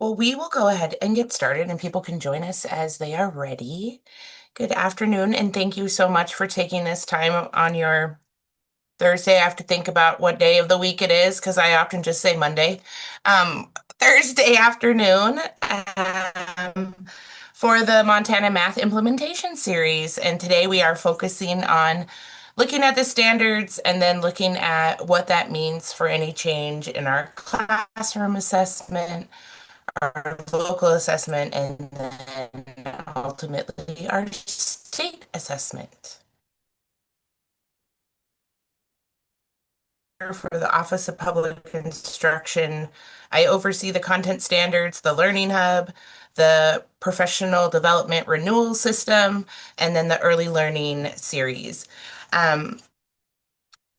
Well, we will go ahead and get started, and people can join us as they are ready. Good afternoon, and thank you so much for taking this time on your Thursday. I have to think about what day of the week it is because I often just say Monday. Thursday afternoon for the Montana Math Implementation Series. And today we are focusing on looking at the standards and then looking at what that means for any change in our classroom assessment, our local assessment, and then ultimately our state assessment. For the Office of Public Instruction, I oversee the content standards, the Learning Hub, the Professional Development Renewal System, and then the Early Learning Series. Um,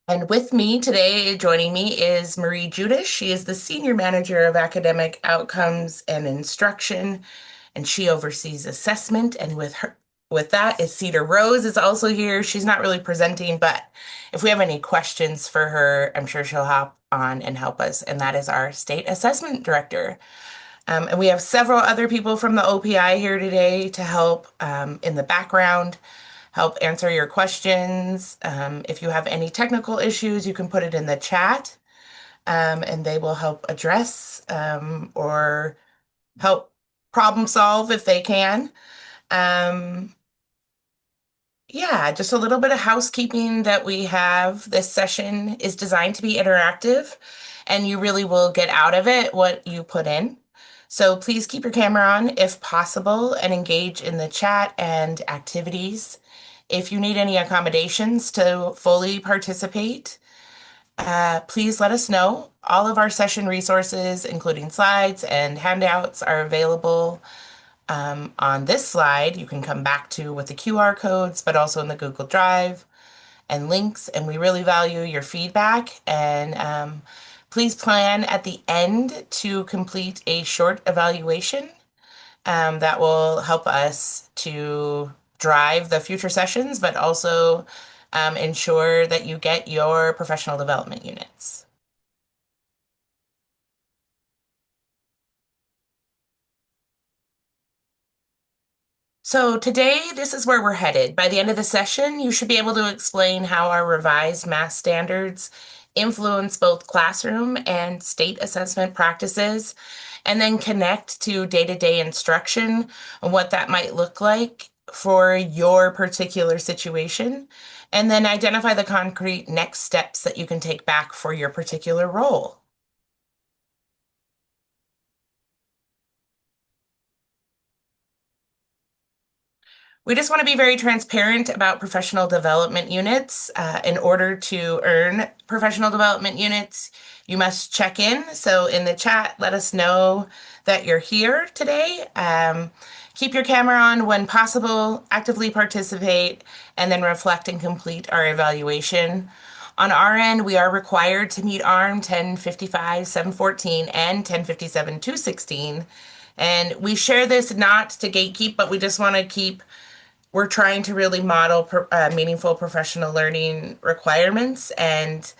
and with me today, joining me is Marie Judas. She is the Senior Manager of Academic Outcomes and Instruction, and she oversees assessment. And with that is Cedar Rose is also here. She's not really presenting, but if we have any questions for her, I'm sure she'll hop on and help us. And that is our State Assessment Director. And we have several other people from the OPI here today to help in the background, help answer your questions. If you have any technical issues, you can put it in the chat, and they will help address or help problem solve if they can. Um, yeah, just a little bit of housekeeping that we have. This session is designed to be interactive, and you really will get out of it what you put in. So please keep your camera on if possible and engage in the chat and activities. If you need any accommodations to fully participate, please let us know. All of our session resources, including slides and handouts, are available on this slide. You can come back to with the QR codes, but also in the Google Drive and links. And we really value your feedback. And please plan at the end to complete a short evaluation that will help us to drive the future sessions, but also ensure that you get your professional development units. So today, this is where we're headed. By the end of the session, you should be able to explain how our revised math standards influence both classroom and state assessment practices, and then connect to day-to-day instruction and what that might look like for your particular situation, and then identify the concrete next steps that you can take back for your particular role. We just want to be very transparent about professional development units. In order to earn professional development units, you must check in. So in the chat, let us know that you're here today. Keep your camera on when possible, actively participate, and then reflect and complete our evaluation. On our end, we are required to meet ARM 1055 714 and 1057 216. And we share this not to gatekeep, but we just want to keep we're trying to really model meaningful professional learning requirements, and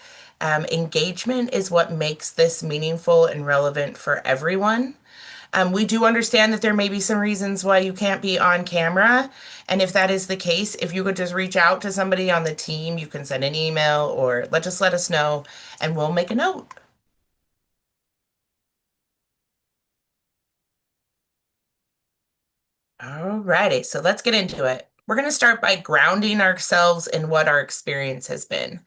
engagement is what makes this meaningful and relevant for everyone. We do understand that there may be some reasons why you can't be on camera. And if that is the case, if you could just reach out to somebody on the team, you can send an email or just let us know and we'll make a note. Alrighty, so let's get into it. We're going to start by grounding ourselves in what our experience has been.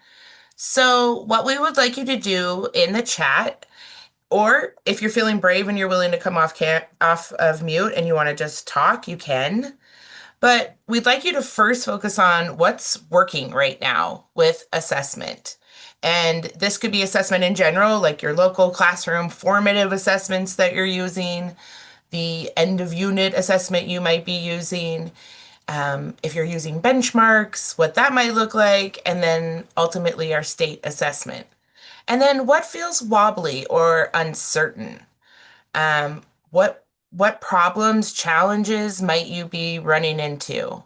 So, what we would like you to do in the chat, or if you're feeling brave and you're willing to come off of mute and you want to just talk, you can. But we'd like you to first focus on what's working right now with assessment. And this could be assessment in general, like your local classroom formative assessments that you're using, the end of unit assessment you might be using, if you're using benchmarks, what that might look like, and then ultimately our state assessment. And then what feels wobbly or uncertain? Um, what problems, challenges might you be running into?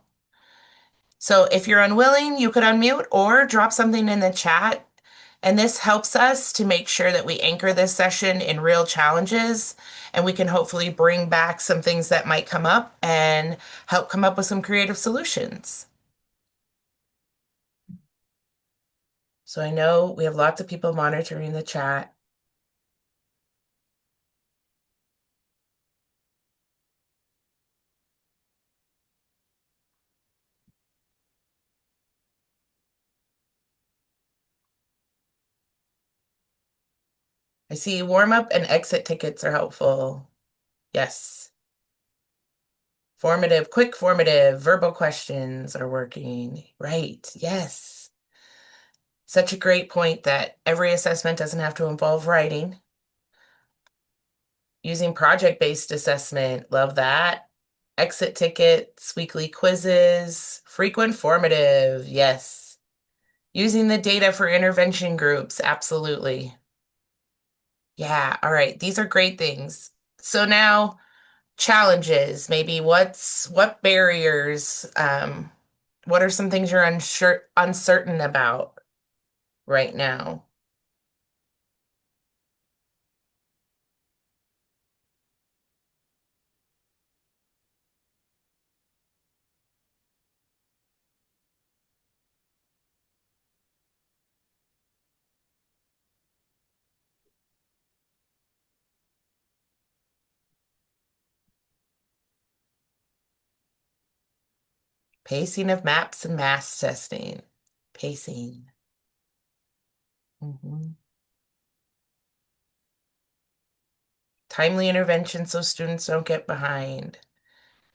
So if you're unwilling, you could unmute or drop something in the chat. And this helps us to make sure that we anchor this session in real challenges and we can hopefully bring back some things that might come up and help come up with some creative solutions. So I know we have lots of people monitoring the chat. I see warm up and exit tickets are helpful. Yes. Formative, quick formative, verbal questions are working. Right. Yes. Such a great point that every assessment doesn't have to involve writing. Using project-based assessment, love that. Exit tickets, weekly quizzes, frequent formative, yes. Using the data for intervention groups, absolutely. Yeah, all right. These are great things. So now challenges, maybe what barriers, what are some things you're uncertain about right now? Pacing of maps and mass testing. Pacing. Mhm. Timely intervention so students don't get behind.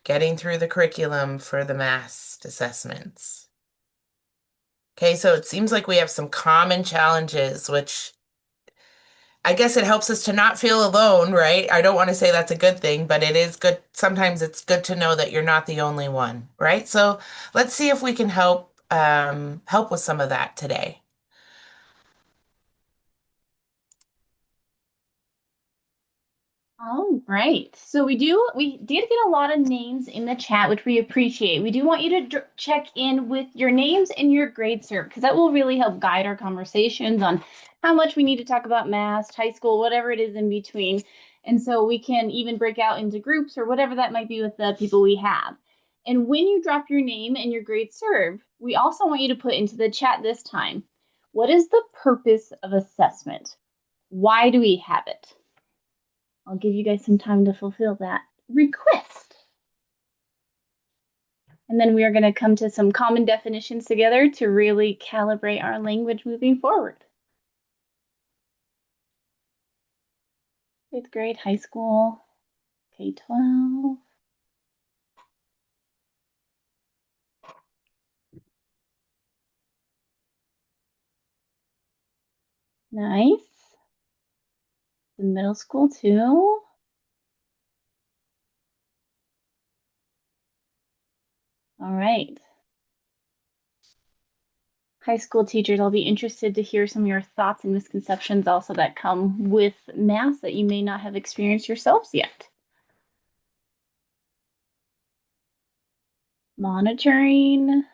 Getting through the curriculum for the mass assessments. Okay, so it seems like we have some common challenges, which I guess it helps us to not feel alone, right? I don't want to say that's a good thing, but it is good. Sometimes it's good to know that you're not the only one, right? So let's see if we can help with some of that today. All right. So we did get a lot of names in the chat, which we appreciate. We do want you to check in with your names and your grade serve, because that will really help guide our conversations on how much we need to talk about math, high school, whatever it is in between. And so we can even break out into groups or whatever that might be with the people we have. And when you drop your name and your grade serve, we also want you to put into the chat this time, what is the purpose of assessment? Why do we have it? I'll give you guys some time to fulfill that request. And then we are going to come to some common definitions together to really calibrate our language moving forward. Fifth grade, high school, K-12. Nice. The middle school too. All right. High school teachers, I'll be interested to hear some of your thoughts and misconceptions also that come with math that you may not have experienced yourselves yet. Monitoring.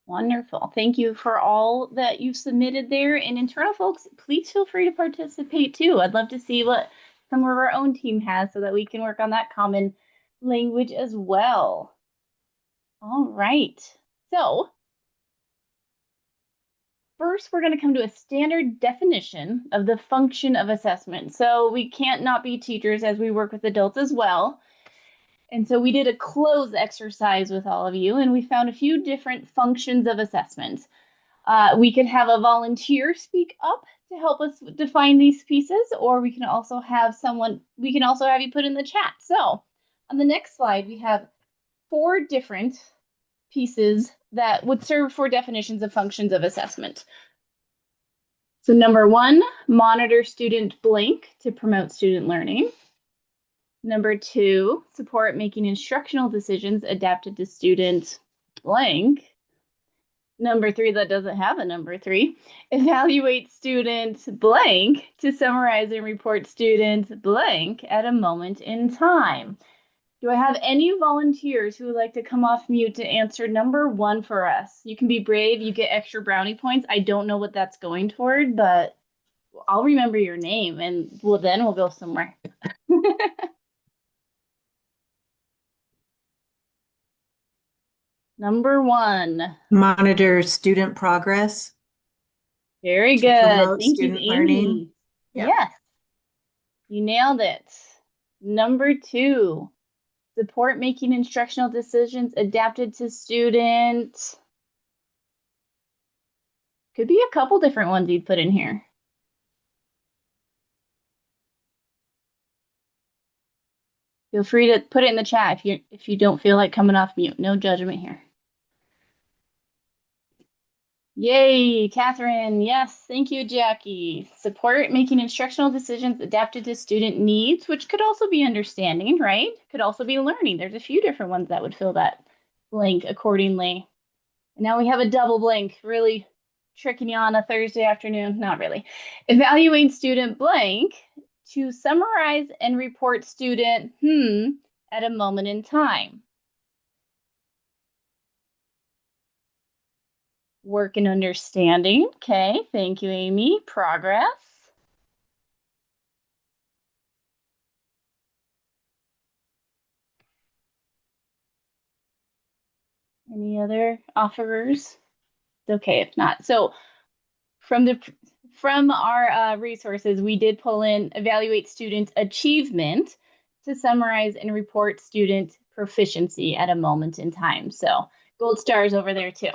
Wonderful. Thank you for all that you've submitted there. And internal folks, please feel free to participate too. I'd love to see what some of our own team has so that we can work on that common language as well. All right. So first, we're going to come to a standard definition of the function of assessment. So we can't not be teachers as we work with adults as well. And so we did a close exercise with all of you, and we found a few different functions of assessment. We could have a volunteer speak up to help us define these pieces, or we can also have you put in the chat. So on the next slide, we have 4 different pieces that would serve for definitions of functions of assessment. So number 1, monitor student blank to promote student learning. Number 2, support making instructional decisions adapted to student blank. Number 3, that doesn't have a number 3, evaluate student blank to summarize and report student blank at a moment in time. Do I have any volunteers who would like to come off mute to answer number one for us? You can be brave, you get extra brownie points. I don't know what that's going toward, but I'll remember your name and then we'll go somewhere. Number one. Monitor student progress Very to good. promote Thank you, student learning. Amy. Yep. Yes, you nailed it. Number two. Support making instructional decisions adapted to student. Could be a couple different ones you'd put in here. Feel free to put it in the chat if you don't feel like coming off mute. No judgment here. Yay, Catherine. Yes, thank you, Jackie. Support making instructional decisions adapted to student needs, which could also be understanding, right? Could also be learning. There's a few different ones that would fill that blank accordingly. And now we have a double blank, really tricking you on a Thursday afternoon. Not really. Evaluate student blank to summarize and report student at a moment in time. Work and understanding. Okay, thank you, Amy. Progress. Any other offerers? Okay, if not. So from the from our resources, we did pull in evaluate student achievement to summarize and report student proficiency at a moment in time. So gold stars over there too.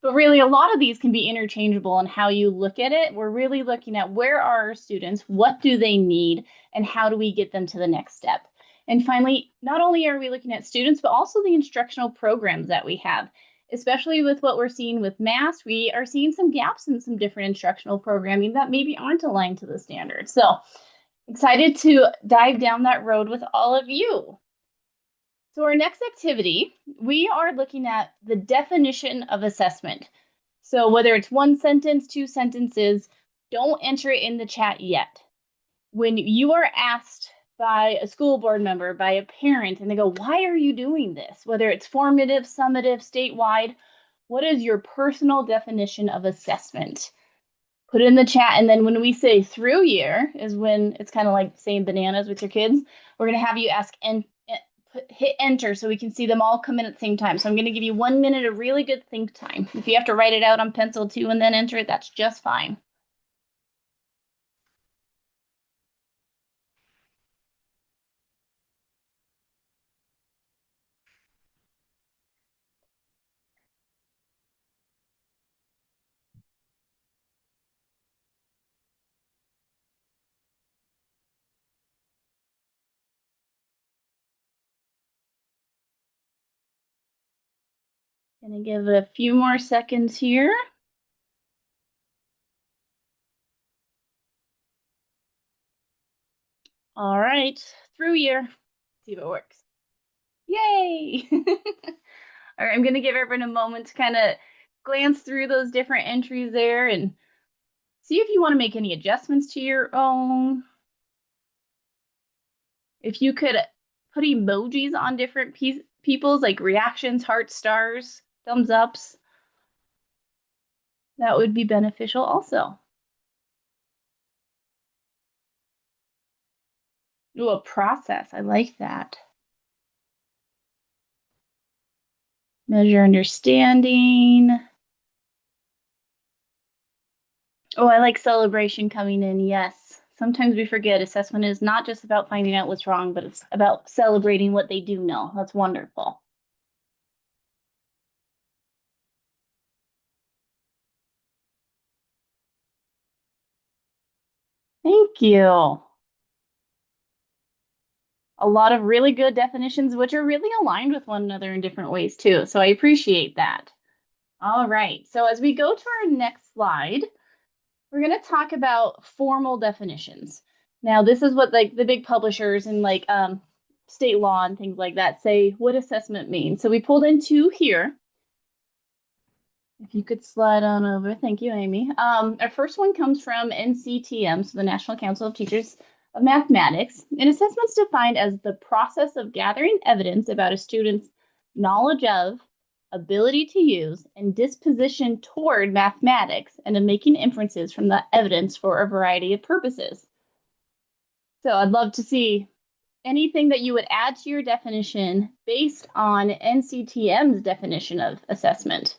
But really, a lot of these can be interchangeable in how you look at it. We're really looking at where are our students, what do they need, and how do we get them to the next step. And finally, not only are we looking at students, but also the instructional programs that we have. Especially with what we're seeing with math, we are seeing some gaps in some different instructional programming that maybe aren't aligned to the standards. So excited to dive down that road with all of you. So our next activity, we are looking at the definition of assessment. So whether it's one sentence, two sentences, don't enter it in the chat yet. When you are asked by a school board member, by a parent, and they go, why are you doing this? Whether it's formative, summative, statewide, what is your personal definition of assessment? Put it in the chat. And then when we say through year is when it's kind of like saying bananas with your kids. We're going to have you ask and hit enter so we can see them all come in at the same time. So I'm going to give you 1 minute of really good think time. If you have to write it out on pencil too and then enter it, that's just fine. Gonna give it a few more seconds here. All right, through year. See if it works. Yay! All right, I'm gonna give everyone a moment to kind of glance through those different entries there and see if you want to make any adjustments to your own. If you could put emojis on different people's, like reactions, hearts, stars, thumbs ups, that would be beneficial also. Ooh, a process. I like that. Measure understanding. Oh, I like celebration coming in. Yes. Sometimes we forget assessment is not just about finding out what's wrong, but it's about celebrating what they do know. That's wonderful. Thank you. A lot of really good definitions, which are really aligned with one another in different ways too. So I appreciate that. All right. So as we go to our next slide, we're going to talk about formal definitions. Now, this is what like the big publishers and like state law and things like that say what assessment means. So we pulled in two here. If you could slide on over. Thank you, Amy. Our first one comes from NCTM, so the National Council of Teachers of mathematics. An assessment is defined as the process of gathering evidence about a student's knowledge of, ability to use, and disposition toward mathematics, and of making inferences from the evidence for a variety of purposes. So I'd love to see anything that you would add to your definition based on NCTM's definition of assessment.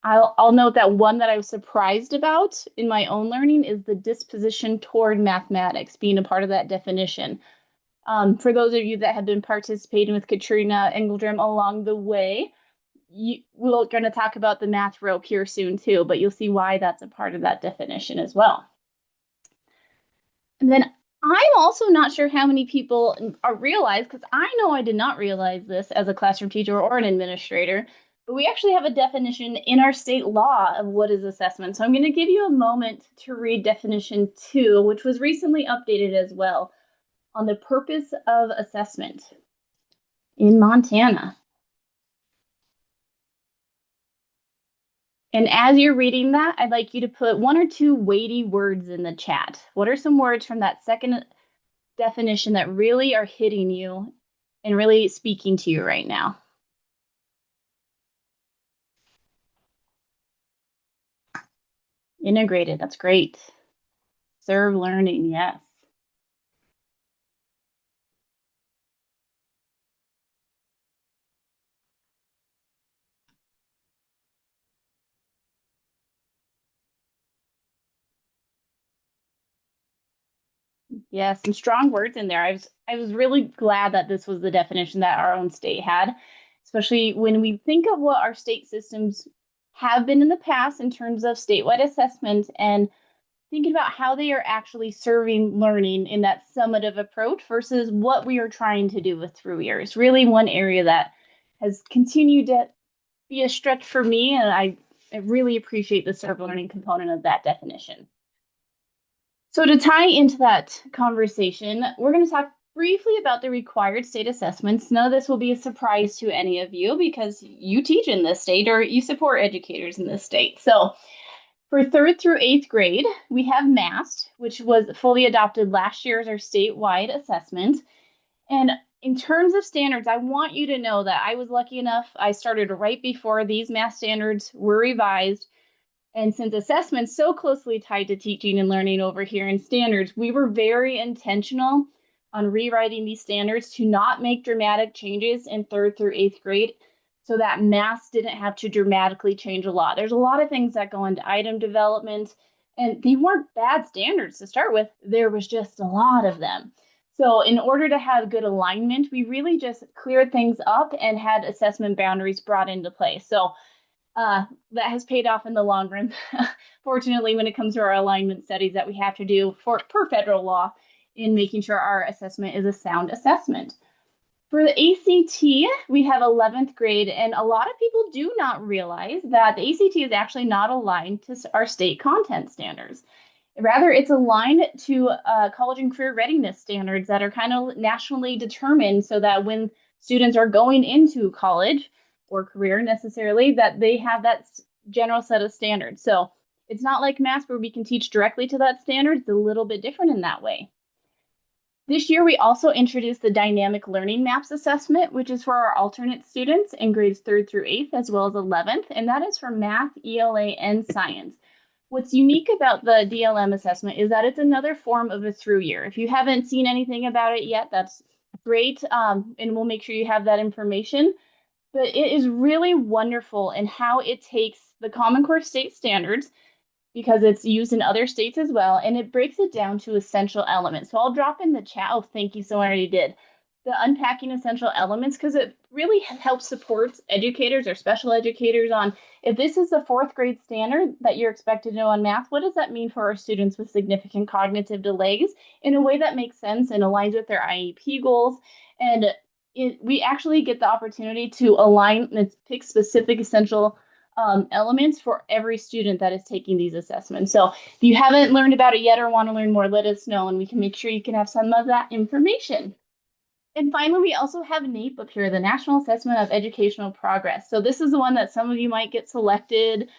I'll note that one that I was surprised about in my own learning is the disposition toward mathematics being a part of that definition. For those of you that have been participating with Katrina Engeldrum along the way, we're going to talk about the math rope here soon too, but you'll see why that's a part of that definition as well. And then I'm also not sure how many people realize, because I know I did not realize this as a classroom teacher or an administrator, but we actually have a definition in our state law of what is assessment. So I'm going to give you a moment to read definition 2, which was recently updated as well, on the purpose of assessment in Montana. And as you're reading that, I'd like you to put 1 or 2 weighty words in the chat. What are some words from that second definition that really are hitting you and really speaking to you right now? Integrated, that's great. Serve learning, yes. Yes, some strong words in there. I was really glad that this was the definition that our own state had, especially when we think of what our state systems have been in the past in terms of statewide assessment and thinking about how they are actually serving learning in that summative approach versus what we are trying to do with through years. Really one area that has continued to be a stretch for me, and I really appreciate the serve learning component of that definition. So to tie into that conversation, we're going to talk briefly about the required state assessments. None of this will be a surprise to any of you because you teach in this state or you support educators in this state. So for 3rd through 8th grade, we have MAST, which was fully adopted last year as our statewide assessment. And in terms of standards, I want you to know that I was lucky enough, I started right before these MAST standards were revised. And since assessment's so closely tied to teaching and learning over here in standards, we were very intentional on rewriting these standards to not make dramatic changes in 3rd through 8th grade so that math didn't have to dramatically change a lot. There's a lot of things that go into item development, and they weren't bad standards to start with. There was just a lot of them. So in order to have good alignment, we really just cleared things up and had assessment boundaries brought into place. So that has paid off in the long run. Fortunately, when it comes to our alignment studies that we have to do per federal law in making sure our assessment is a sound assessment. For the ACT, we have 11th grade, and a lot of people do not realize that the ACT is actually not aligned to our state content standards. Rather, it's aligned to college and career readiness standards that are kind of nationally determined so that when students are going into college or career necessarily, that they have that general set of standards. So it's not like math where we can teach directly to that standard. It's a little bit different in that way. This year, we also introduced the Dynamic Learning Maps Assessment, which is for our alternate students in grades 3rd through 8th, as well as 11th, and that is for math, ELA, and science. What's unique about the DLM assessment is that it's another form of a through year. If you haven't seen anything about it yet, that's great, and we'll make sure you have that information. But it is really wonderful in how it takes the Common Core state standards, because it's used in other states as well, and it breaks it down to essential elements. So I'll drop in the chat. Oh, thank you. Someone already did. The unpacking essential elements, because it really helps support educators or special educators on if this is the 4th grade standard that you're expected to know on math, what does that mean for our students with significant cognitive delays in a way that makes sense and aligns with their IEP goals? And we actually get the opportunity to align and pick specific essential elements for every student that is taking these assessments. So if you haven't learned about it yet or want to learn more, let us know and we can make sure you can have some of that information. And finally, we also have NAEP up here, the National Assessment of Educational Progress. So this is the one that some of you might get selected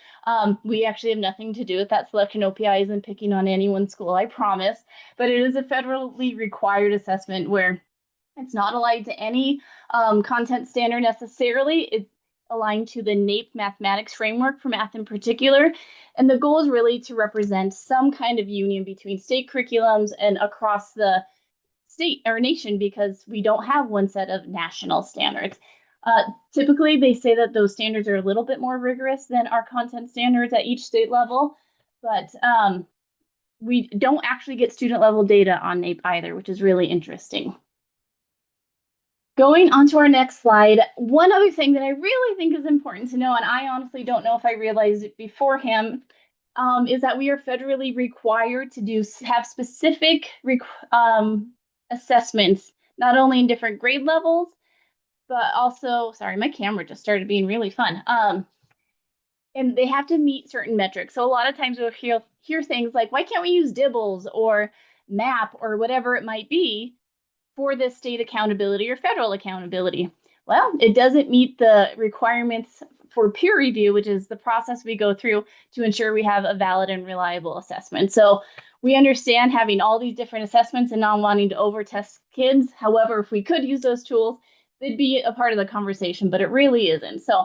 We actually have nothing to do with that selection. OPI isn't picking on anyone's school, I promise. But it is a federally required assessment where it's not aligned to any content standard necessarily. It's aligned to the NAEP mathematics framework for math in particular. And the goal is really to represent some kind of union between state curriculums and across the state or nation because we don't have one set of national standards. Typically, they say that those standards are a little bit more rigorous than our content standards at each state level, but we don't actually get student level data on NAEP either, which is really interesting. Going on to our next slide, one other thing that I really think is important to know, and I honestly don't know if I realized it beforehand, is that we are federally required to have specific assessments, not only in different grade levels, but also, sorry, my camera just started being really fun. And they have to meet certain metrics. So a lot of times we'll hear things like, why can't we use DIBELS or MAP or whatever it might be for this state accountability or federal accountability? Well, it doesn't meet the requirements for peer review, which is the process we go through to ensure we have a valid and reliable assessment. So we understand having all these different assessments and not wanting to overtest kids. However, if we could use those tools, they'd be a part of the conversation, but it really isn't. So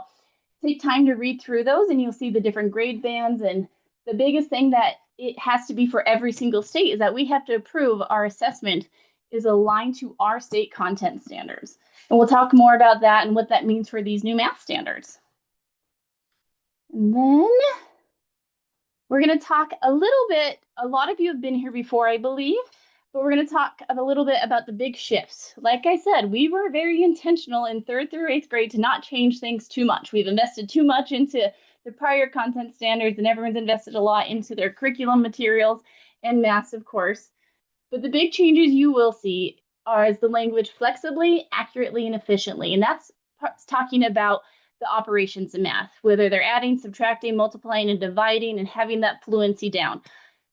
take time to read through those and you'll see the different grade bands. And the biggest thing that it has to be for every single state is that we have to approve our assessment is aligned to our state content standards. And we'll talk more about that and what that means for these new math standards. And then we're going to talk a little bit, a lot of you have been here before, I believe, but we're going to talk a little bit about the big shifts. Like I said, we were very intentional in 3rd through 8th grade to not change things too much. We've invested too much into the prior content standards, and everyone's invested a lot into their curriculum materials and math, of course. But the big changes you will see are the language flexibly, accurately, and efficiently. And that's talking about the operations in math, whether they're adding, subtracting, multiplying, and dividing, and having that fluency down.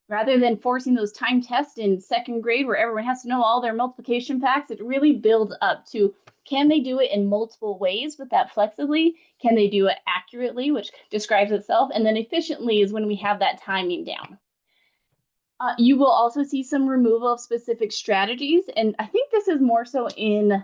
Rather than forcing those time tests in 2nd grade where everyone has to know all their multiplication facts, it really builds up to, can they do it in multiple ways with that flexibly? Can they do it accurately, which describes itself? And then efficiently is when we have that timing down. You will also see some removal of specific strategies, and I think this is more so in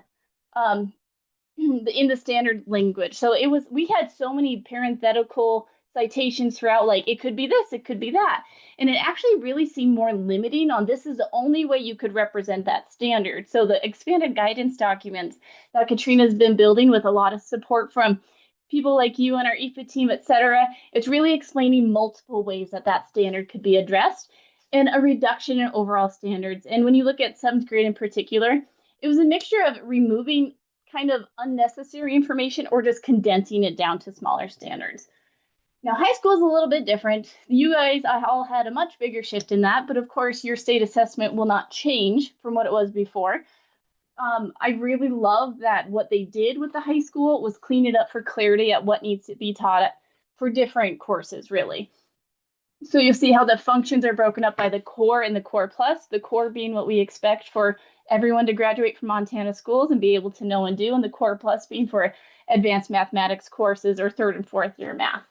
the standard language. So we had so many parenthetical citations throughout, like it could be this, it could be that, and it actually really seemed more limiting on this is the only way you could represent that standard. So the expanded guidance documents that Katrina's been building with a lot of support from people like you and our EFA team, etc., it's really explaining multiple ways that that standard could be addressed and a reduction in overall standards. And when you look at 7th grade in particular, it was a mixture of removing kind of unnecessary information or just condensing it down to smaller standards. Now, high school is a little bit different. You guys all had a much bigger shift in that, but of course, your state assessment will not change from what it was before. I really love that what they did with the high school was clean it up for clarity at what needs to be taught for different courses, really. So you'll see how the functions are broken up by the core and the core plus, the core being what we expect for everyone to graduate from Montana schools and be able to know and do, and the core plus being for advanced mathematics courses or 3rd and 4th year math.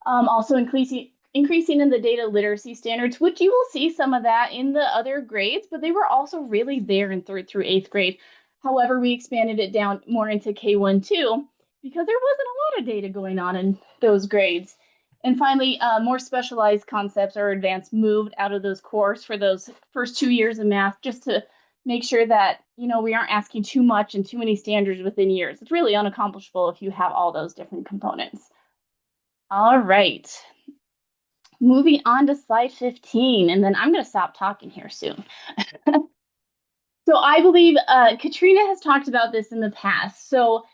Also increasing in the data literacy standards, which you will see some of that in the other grades, but they were also really there in 3rd through 8th grade. However, we expanded it down more into K1 too, because there wasn't a lot of data going on in those grades. And finally, more specialized concepts or advanced moved out of those cores for those first 2 years of math, just to make sure that, we aren't asking too much and too many standards within years. It's really unaccomplishable if you have all those different components. All right. Moving on to slide 15, and then I'm going to stop talking here soon. So I believe Katrina has talked about this in the past. So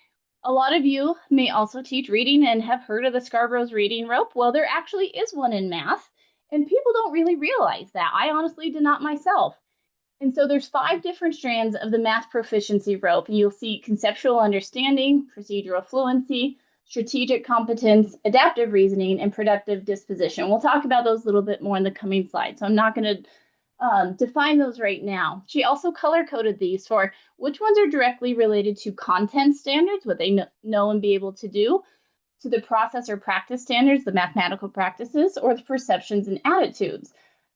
a lot of you may also teach reading and have heard of the Scarborough's reading rope. Well, there actually is one in math, and people don't really realize that. I honestly did not myself. And so there's 5 different strands of the math proficiency rope. You'll see conceptual understanding, procedural fluency, strategic competence, adaptive reasoning, and productive disposition. We'll talk about those a little bit more in the coming slides, so I'm not going to define those right now. She also color-coded these for which ones are directly related to content standards, what they know and be able to do, to the process or practice standards, the mathematical practices, or the perceptions and attitudes.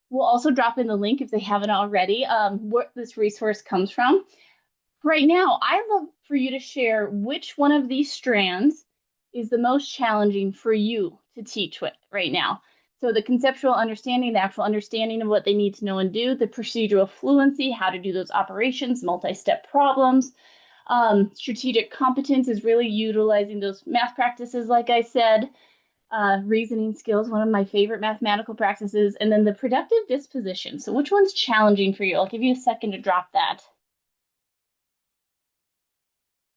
We'll also drop in the link if they haven't already, what this resource comes from. Right now, I'd love for you to share which one of these strands is the most challenging for you to teach with right now. So the conceptual understanding, the actual understanding of what they need to know and do, the procedural fluency, how to do those operations, multi-step problems. Strategic competence is really utilizing those math practices, like I said. Reasoning skills, one of my favorite mathematical practices. And then the productive disposition. So which one's challenging for you? I'll give you a second to drop that.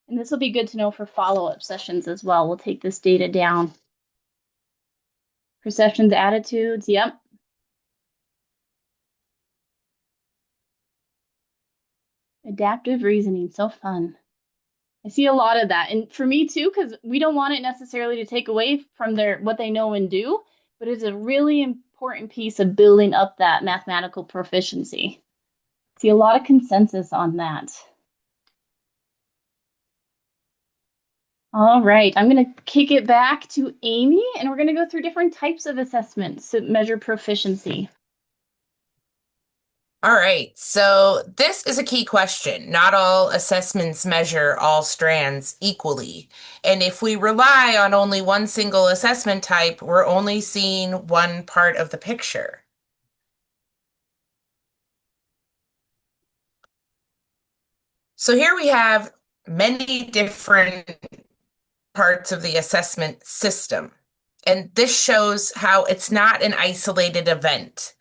And this will be good to know for follow-up sessions as well. We'll take this data down. Perceptions, attitudes, yep. Adaptive reasoning, so fun. I see a lot of that. And for me too, because we don't want it necessarily to take away from what they know and do, but it's a really important piece of building up that mathematical proficiency. See a lot of consensus on that. All right, I'm going to kick it back to Amy, and we're going to go through different types of assessments to measure proficiency. All right, so this is a key question. Not all assessments measure all strands equally. And if we rely on only one single assessment type, we're only seeing one part of the picture. So here we have many different parts of the assessment system. And this shows how it's not an isolated event.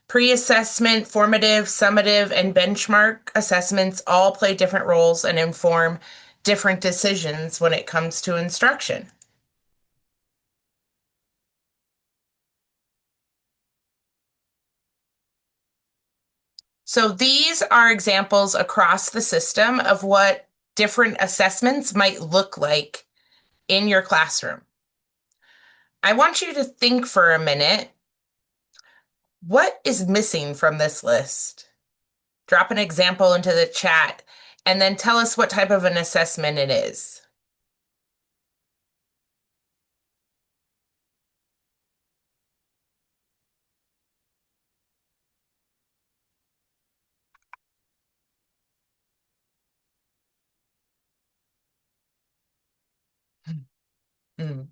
Pre-assessment, formative, summative, and benchmark assessments all play different roles and inform different decisions when it comes to instruction. So these are examples across the system of what different assessments might look like in your classroom. I want you to think for a minute, what is missing from this list? Drop an example into the chat and then tell us what type of an assessment it is. Mm.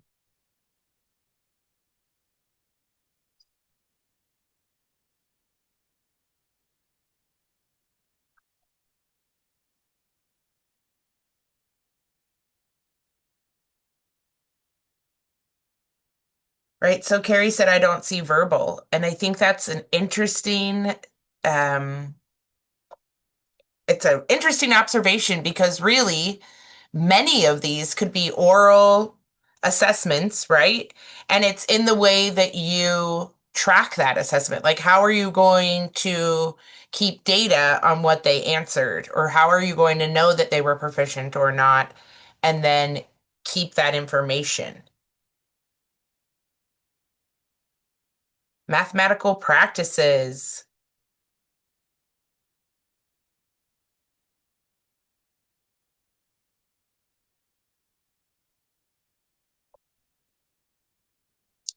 Right. So Carrie said, I don't see verbal. And I think that's an interesting, um, it's an interesting observation because really many of these could be oral assessments, right? And it's in the way that you track that assessment. Like, how are you going to keep data on what they answered? Or how are you going to know that they were proficient or not? And then keep that information. Mathematical practices.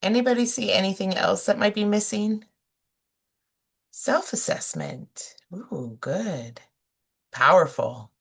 Anybody see anything else that might be missing? Self-assessment. Ooh, good. Powerful.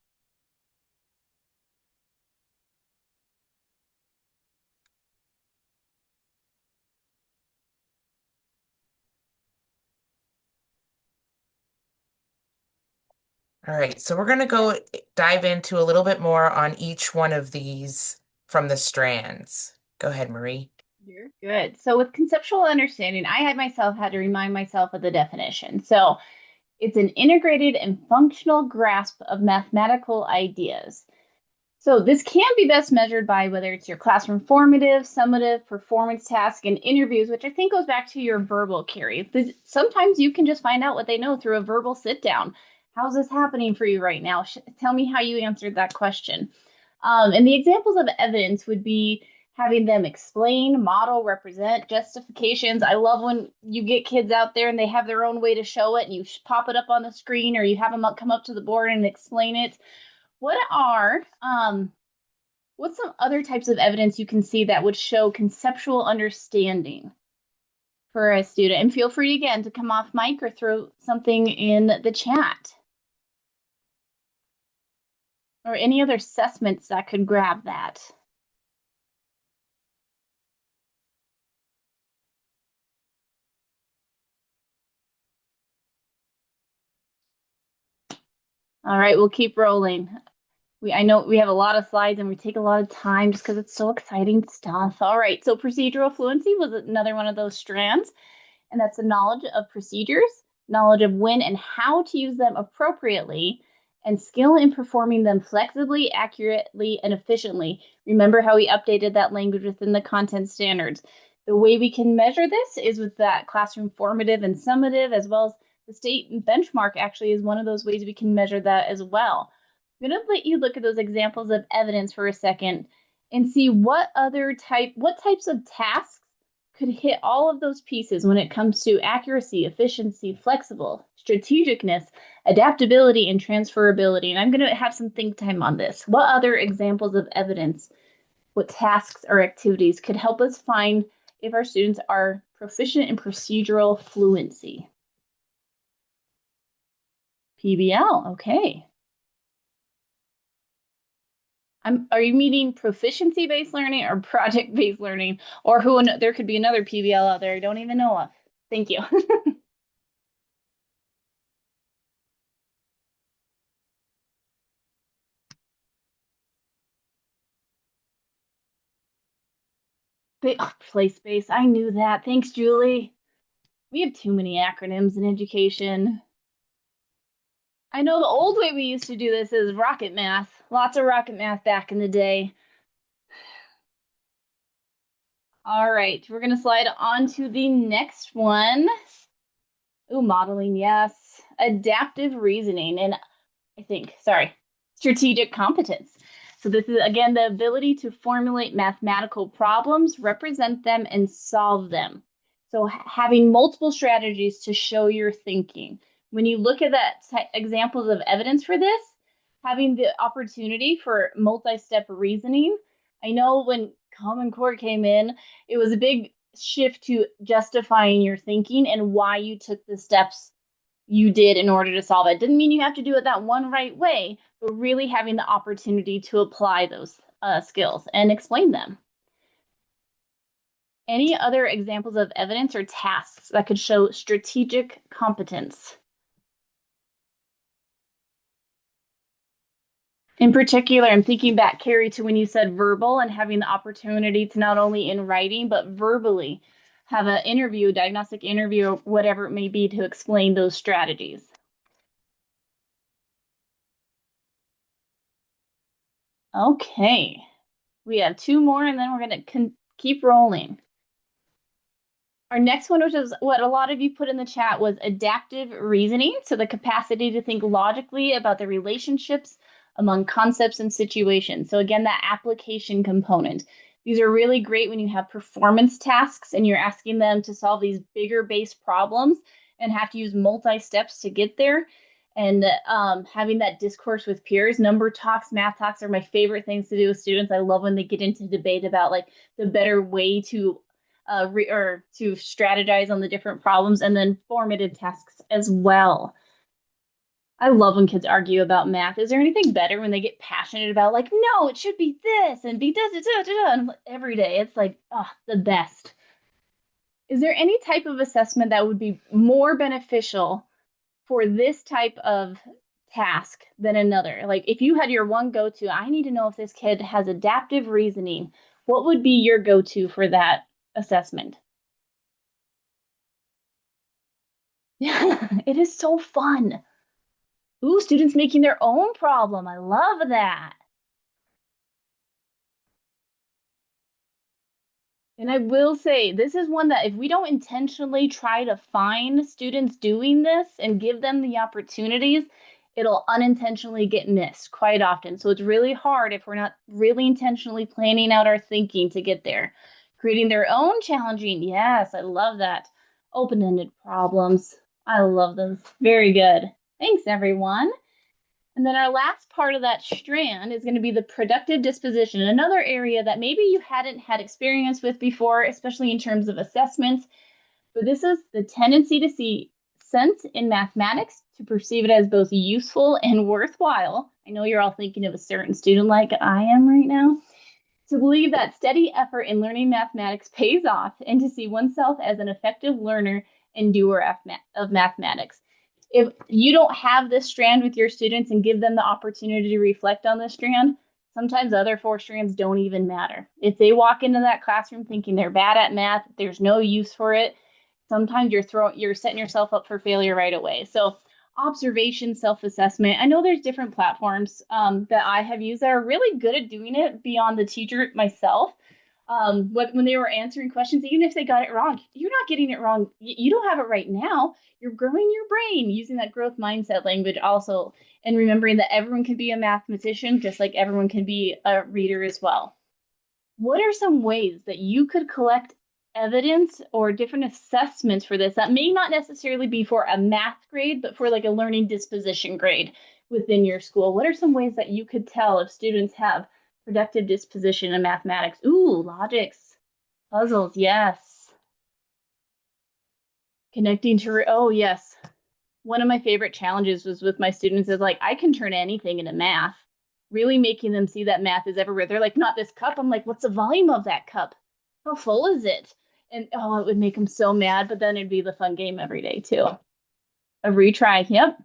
All right, so we're going to go dive into a little bit more on each one of these from the strands. Go ahead, Marie. You're good. So with conceptual understanding, I had myself had to remind myself of the definition. So it's an integrated and functional grasp of mathematical ideas. So this can be best measured by whether it's your classroom formative, summative, performance task, and interviews, which I think goes back to your verbal, Carrie. Sometimes you can just find out what they know through a verbal sit down. How's this happening for you right now? Tell me how you answered that question. And the examples of evidence would be having them explain, model, represent, justifications. I love when you get kids out there and they have their own way to show it and you pop it up on the screen or you have them come up to the board and explain it. What are What's some other types of evidence you can see that would show conceptual understanding for a student? And feel free again to come off mic or throw something in the chat. Or any other assessments that could grab that. All right, we'll keep rolling. I know we have a lot of slides and we take a lot of time just because it's so exciting stuff. All right, so procedural fluency was another one of those strands, and that's the knowledge of procedures, knowledge of when and how to use them appropriately, and skill in performing them flexibly, accurately, and efficiently. Remember how we updated that language within the content standards. The way we can measure this is with that classroom formative and summative, as well as the state benchmark actually is one of those ways we can measure that as well. I'm going to let you look at those examples of evidence for a second and see what types of tasks could hit all of those pieces when it comes to accuracy, efficiency, flexible, strategicness, adaptability, and transferability. And I'm going to have some think time on this. What other examples of evidence, what tasks or activities could help us find if our students are proficient in procedural fluency? PBL, okay. Are you meaning proficiency-based learning or project-based learning? Or there could be another PBL out there I don't even know of. Thank you. Place-based, I knew that. Thanks, Julie. We have too many acronyms in education. I know the old way we used to do this is rocket math. Lots of rocket math back in the day. All right, we're going to slide on to the next one. Ooh, modeling, yes. Adaptive reasoning, and strategic competence. So this is, again, the ability to formulate mathematical problems, represent them, and solve them. So having multiple strategies to show your thinking. When you look at examples of evidence for this, having the opportunity for multi-step reasoning. I know when Common Core came in, it was a big shift to justifying your thinking and why you took the steps you did in order to solve it. Didn't mean you have to do it that one right way, but really having the opportunity to apply those skills and explain them. Any other examples of evidence or tasks that could show strategic competence? In particular, I'm thinking back, Carrie, to when you said verbal and having the opportunity to not only in writing, but verbally have an interview, a diagnostic interview, or whatever it may be to explain those strategies. Okay, we have two more and then we're going to keep rolling. Our next one, which is what a lot of you put in the chat, was adaptive reasoning. So the capacity to think logically about the relationships among concepts and situations. So again, that application component. These are really great when you have performance tasks and you're asking them to solve these bigger base problems and have to use multi-steps to get there. And having that discourse with peers. Number talks, math talks are my favorite things to do with students. I love when they get into debate about like the better way to to strategize on the different problems, and then formative tasks as well. I love when kids argue about math. Is there anything better when they get passionate about like, no, it should be this and be and every day? It's like, oh, the best. Is there any type of assessment that would be more beneficial for this type of task than another? Like if you had your one go-to, I need to know if this kid has adaptive reasoning, what would be your go-to for that assessment? Yeah, it is so fun. Ooh, students making their own problem. I love that. And I will say, this is one that if we don't intentionally try to find students doing this and give them the opportunities, it'll unintentionally get missed quite often. So it's really hard if we're not really intentionally planning out our thinking to get there. Creating their own challenging, yes, I love that. Open-ended problems. I love those. Very good. Thanks, everyone. And then our last part of that strand is going to be the productive disposition, another area that maybe you hadn't had experience with before, especially in terms of assessments. But this is the tendency to see sense in mathematics, to perceive it as both useful and worthwhile. I know you're all thinking of a certain student like I am right now. To believe that steady effort in learning mathematics pays off, and to see oneself as an effective learner and doer of mathematics. If you don't have this strand with your students and give them the opportunity to reflect on this strand, sometimes other four strands don't even matter. If they walk into that classroom thinking they're bad at math, there's no use for it, sometimes you're setting yourself up for failure right away. So observation, self-assessment. I know there's different platforms that I have used that are really good at doing it beyond the teacher myself. When they were answering questions, even if they got it wrong, you're not getting it wrong. You don't have it right now. You're growing your brain using that growth mindset language also, and remembering that everyone can be a mathematician just like everyone can be a reader as well. What are some ways that you could collect evidence or different assessments for this that may not necessarily be for a math grade, but for like a learning disposition grade within your school? What are some ways that you could tell if students have productive disposition in mathematics? Ooh, logics, puzzles, yes. Connecting to, oh, yes. One of my favorite challenges was with my students is like, I can turn anything into math, really making them see that math is everywhere. They're like, not this cup. I'm like, what's the volume of that cup? How full is it? And oh, it would make them so mad, but then it'd be the fun game every day too. A retry. Yep.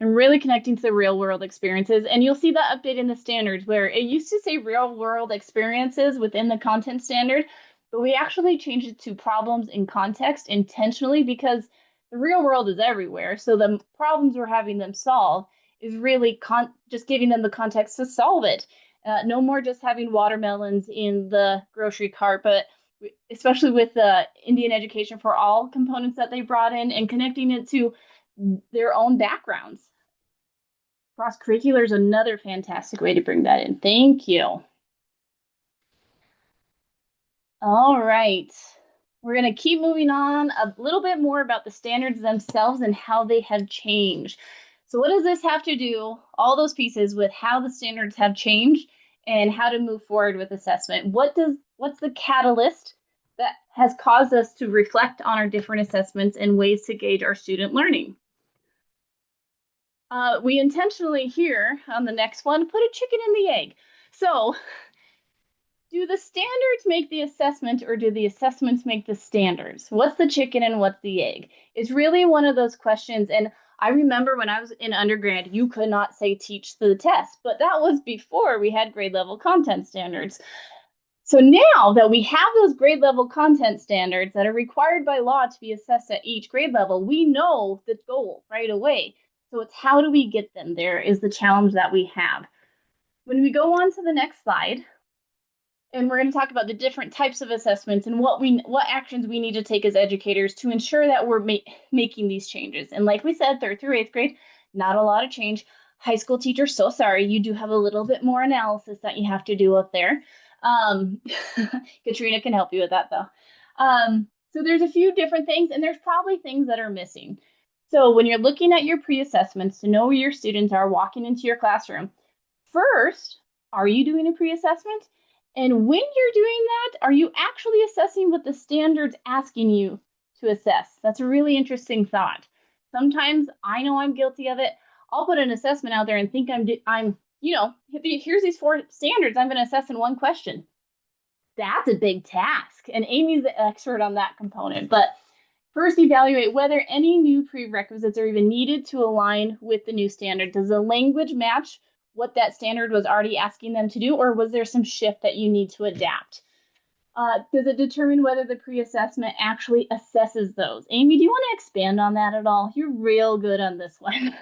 And really connecting to the real world experiences. And you'll see that update in the standards where it used to say real world experiences within the content standard, but we actually changed it to problems in context intentionally because the real world is everywhere. So the problems we're having them solve is really just giving them the context to solve it. No more just having watermelons in the grocery cart, but especially with the Indian Education for All components that they brought in and connecting it to their own backgrounds. Cross curricular is another fantastic way to bring that in. Thank you. All right. We're going to keep moving on a little bit more about the standards themselves and how they have changed. So what does this have to do, all those pieces, with how the standards have changed and how to move forward with assessment? What's the catalyst that has caused us to reflect on our different assessments and ways to gauge our student learning? We intentionally here on the next one put a chicken and the egg. So do the standards make the assessment, or do the assessments make the standards? What's the chicken and what's the egg? It's really one of those questions. And I remember when I was in undergrad, you could not say teach the test, but that was before we had grade level content standards. So now that we have those grade level content standards that are required by law to be assessed at each grade level, we know the goal right away. So it's how do we get them there is the challenge that we have. When we go on to the next slide, and we're going to talk about the different types of assessments and what actions we need to take as educators to ensure that we're making these changes. And like we said, 3rd through 8th grade, not a lot of change. High school teachers, so sorry, you do have a little bit more analysis that you have to do up there. Katrina can help you with that though. So there's a few different things, and there's probably things that are missing. So when you're looking at your pre-assessments to know where your students are walking into your classroom, first, are you doing a pre-assessment? And when you're doing that, are you actually assessing what the standard's asking you to assess? That's a really interesting thought. Sometimes I know I'm guilty of it. I'll put an assessment out there and think here's these 4 standards I'm going to assess in one question. That's a big task. And Amy's the expert on that component. But first, evaluate whether any new prerequisites are even needed to align with the new standard. Does the language match what that standard was already asking them to do, or was there some shift that you need to adapt? Does it determine whether the pre-assessment actually assesses those? Amy, do you want to expand on that at all? You're real good on this one.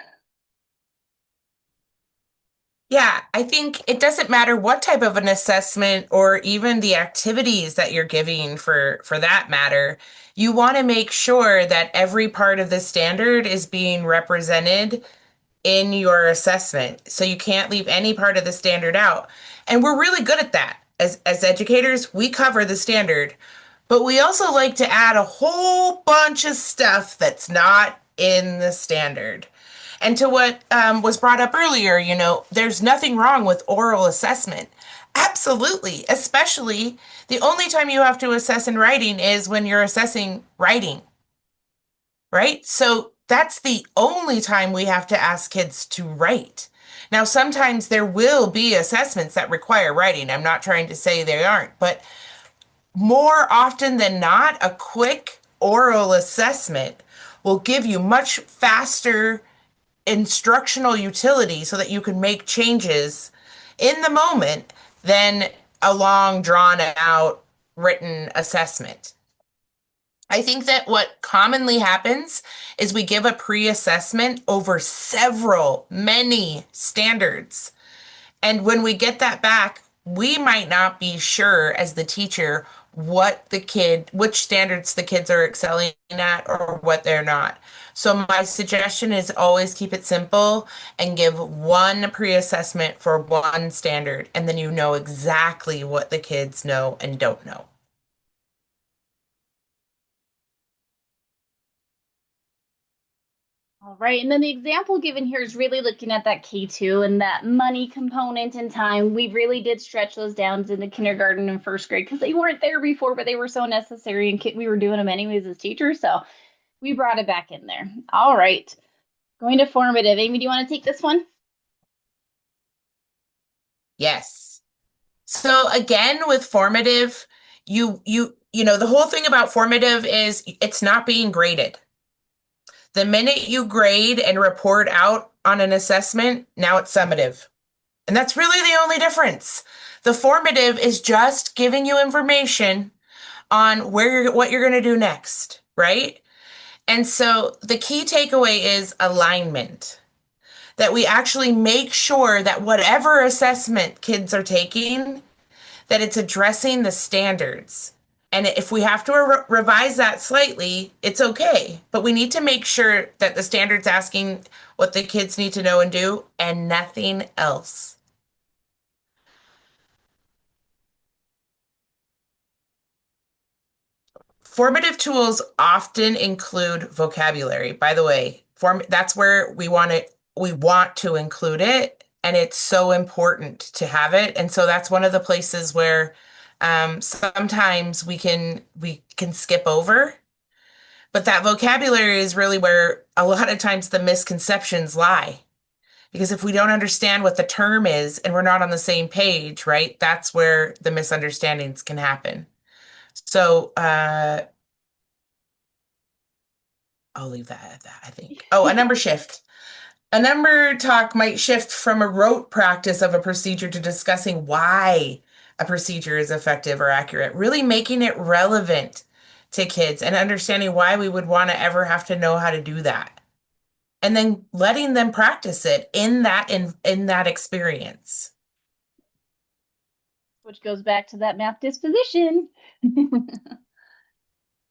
Yeah, I think it doesn't matter what type of an assessment or even the activities that you're giving for that matter. You want to make sure that every part of the standard is being represented in your assessment. So you can't leave any part of the standard out. And we're really good at that. As educators, we cover the standard, but we also like to add a whole bunch of stuff that's not in the standard. And to what was brought up earlier, there's nothing wrong with oral assessment. Absolutely. Especially the only time you have to assess in writing is when you're assessing writing, right? So that's the only time we have to ask kids to write. Now, sometimes there will be assessments that require writing. I'm not trying to say they aren't, but more often than not, a quick oral assessment will give you much faster instructional utility so that you can make changes in the moment than a long, drawn out written assessment. I think that what commonly happens is we give a pre assessment over many standards. And when we get that back, we might not be sure as the teacher which standards the kids are excelling at or what they're not. So my suggestion is always keep it simple and give one pre-assessment for one standard, and then you know exactly what the kids know and don't know. All right, and then the example given here is really looking at that K2 and that money component in time. We really did stretch those down into kindergarten and first grade because they weren't there before, but they were so necessary and we were doing them anyways as teachers. So we brought it back in there. All right, going to formative. Amy, do you want to take this one? Yes. So again, with formative, the whole thing about formative is it's not being graded. The minute you grade and report out on an assessment, now it's summative. And that's really the only difference. The formative is just giving you information on what you're going to do next, right? And so the key takeaway is alignment. That we actually make sure that whatever assessment kids are taking, that it's addressing the standards. And if we have to revise that slightly, it's okay. But we need to make sure that the standard's asking what the kids need to know and do and nothing else. Formative tools often include vocabulary. By the way, that's where we want to include it, and it's so important to have it. And so that's one of the places where sometimes we can skip over. But that vocabulary is really where a lot of times the misconceptions lie. Because if we don't understand what the term is and we're not on the same page, right, that's where the misunderstandings can happen. So I'll leave that at that, I think. Oh, a number shift. A number talk might shift from a rote practice of a procedure to discussing why a procedure is effective or accurate, really making it relevant to kids and understanding why we would want to ever have to know how to do that. And then letting them practice it in that experience. Which goes back to that math disposition.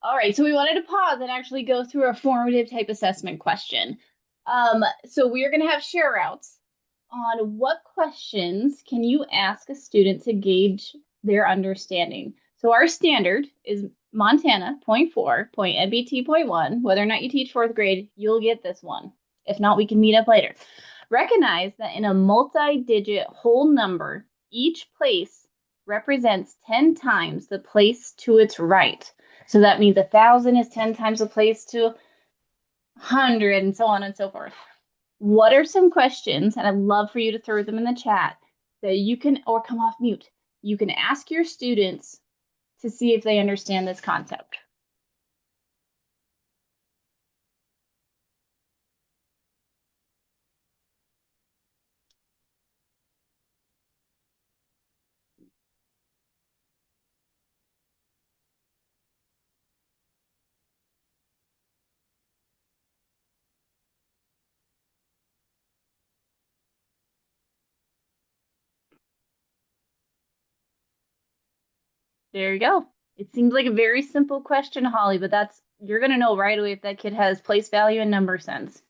All right, so we wanted to pause and actually go through a formative type assessment question. So we are going to have share outs on what questions can you ask a student to gauge their understanding. So our standard is Montana, point 4, point NBT, point 1. Whether or not you teach fourth grade, you'll get this one. If not, we can meet up later. Recognize that in a multi-digit whole number, each place represents 10 times the place to its right. So that means 1,000 is 10 times the place to 100 and so on and so forth. What are some questions, and I'd love for you to throw them in the chat, that you can, or come off mute, you can ask your students to see if they understand this concept? There you go. It seems like a very simple question, Holly, but you're going to know right away if that kid has place value and number sense.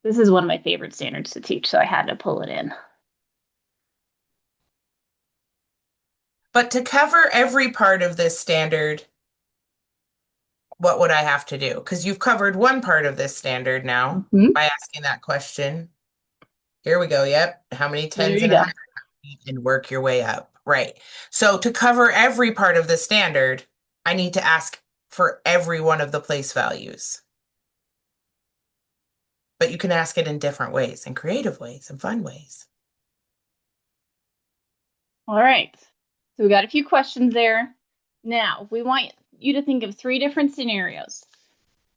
This is one of my favorite standards to teach, so I had to pull it in. But to cover every part of this standard, what would I have to do? Because you've covered one part of this standard now Mhm. by asking that question. Here we go. Yep. How many There tens you and a go. hundred and work your way up. Right. So to cover every part of the standard, I need to ask for every one of the place values. But you can ask it in different ways, in creative ways and fun ways. All right. So we got a few questions there. Now, we want you to think of three different scenarios.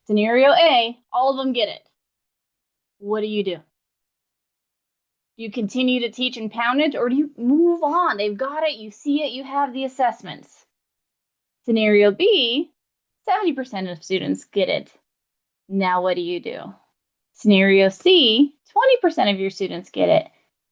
Scenario A, all of them get it. What do you do? Do you continue to teach in poundage or do you move on? They've got it, you see it, you have the assessments. Scenario B, 70% of students get it. Now what do you do? Scenario C, 20% of your students get it.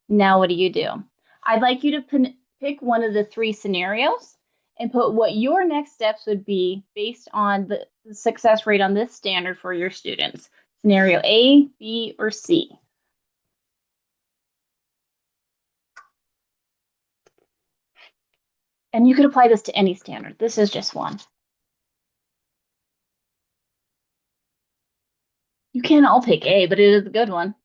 Now what do you do? I'd like you to pick one of the three scenarios and put what your next steps would be based on the success rate on this standard for your students. Scenario A, B, or C. And you could apply this to any standard. This is just one. You can't all pick A, but it is a good one.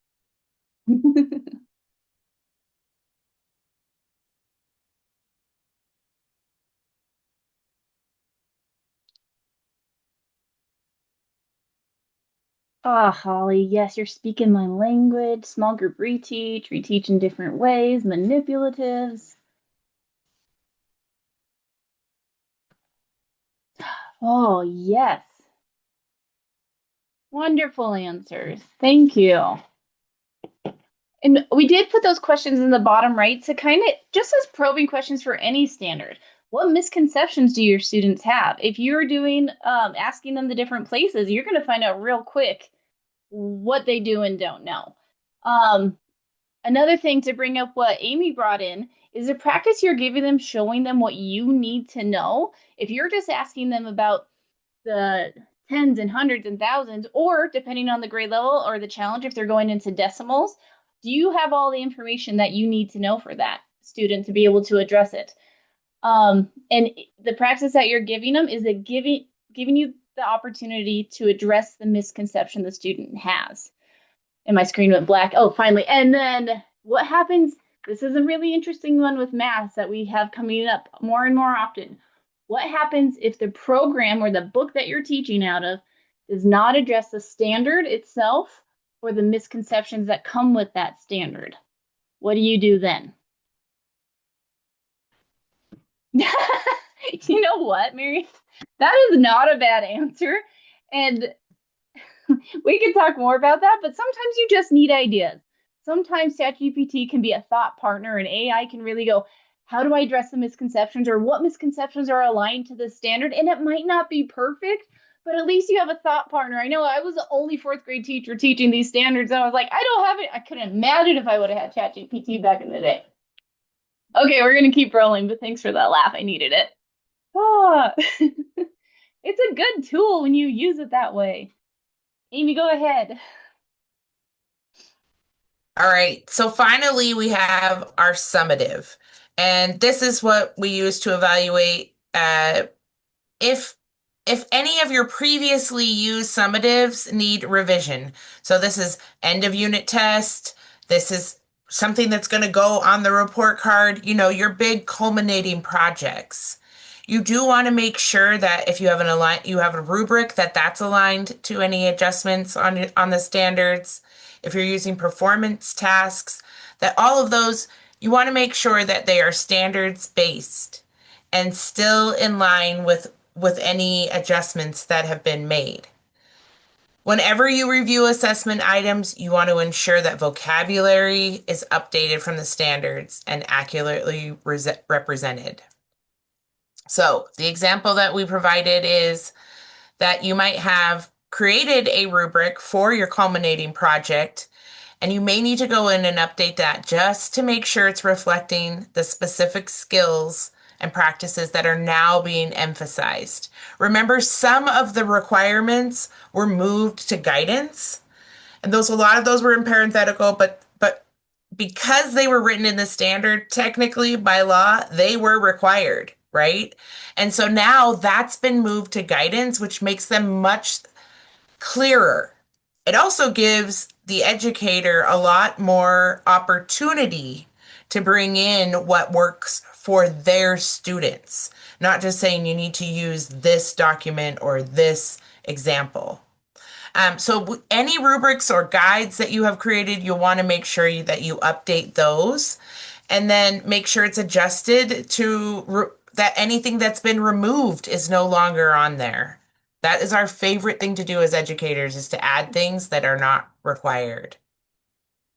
Ah, Holly, yes, you're speaking my language. Small group reteach in different ways, manipulatives. Oh, yes. Wonderful answers. Thank you. And we did put those questions in the bottom right to kind of just as probing questions for any standard. What misconceptions do your students have? If you're doing asking them the different places, you're going to find out real quick what they do and don't know. Um, Another thing to bring up what Amy brought in is the practice you're giving them, showing them what you need to know. If you're just asking them about the tens and hundreds and thousands, or depending on the grade level or the challenge, if they're going into decimals, do you have all the information that you need to know for that student to be able to address it? And the practice that you're giving them is that giving you the opportunity to address the misconception the student has. And my screen went black. Oh, finally. And then what happens? This is a really interesting one with math that we have coming up more and more often. What happens if the program or the book that you're teaching out of does not address the standard itself or the misconceptions that come with that standard? What do you do then? You know what, Mary? That is not a bad answer. And we can talk more about that, but sometimes you just need ideas. Sometimes ChatGPT can be a thought partner and AI can really go, how do I address the misconceptions or what misconceptions are aligned to the standard? And it might not be perfect, but at least you have a thought partner. I know I was the only fourth grade teacher teaching these standards, and I was like, I don't have it. I couldn't imagine if I would have had ChatGPT back in the day. Okay, we're going to keep rolling, but thanks for that laugh. I needed it. Ah, it's a good tool when you use it that way. Amy, go ahead. All right. So finally, we have our summative. And this is what we use to evaluate if if any of your previously used summatives need revision. So this is end of unit test. This is something that's going to go on the report card, your big culminating projects. You do want to make sure that if you have you have a rubric that's aligned to any adjustments on the standards. If you're using performance tasks, that all of those you want to make sure that they are standards based and still in line with any adjustments that have been made. Whenever you review assessment items, you want to ensure that vocabulary is updated from the standards and accurately represented. So the example that we provided is that you might have created a rubric for your culminating project, and you may need to go in and update that just to make sure it's reflecting the specific skills and practices that are now being emphasized. Remember, some of the requirements were moved to guidance, and a lot of those were in parenthetical, but because they were written in the standard, technically by law, they were required. right? And so now that's been moved to guidance, which makes them much clearer. It also gives the educator a lot more opportunity to bring in what works for their students, not just saying you need to use this document or this example. So any rubrics or guides that you have created, you'll want to make sure that you update those and then make sure it's adjusted to that anything that's been removed is no longer on there. That is our favorite thing to do as educators is to add things that are not required.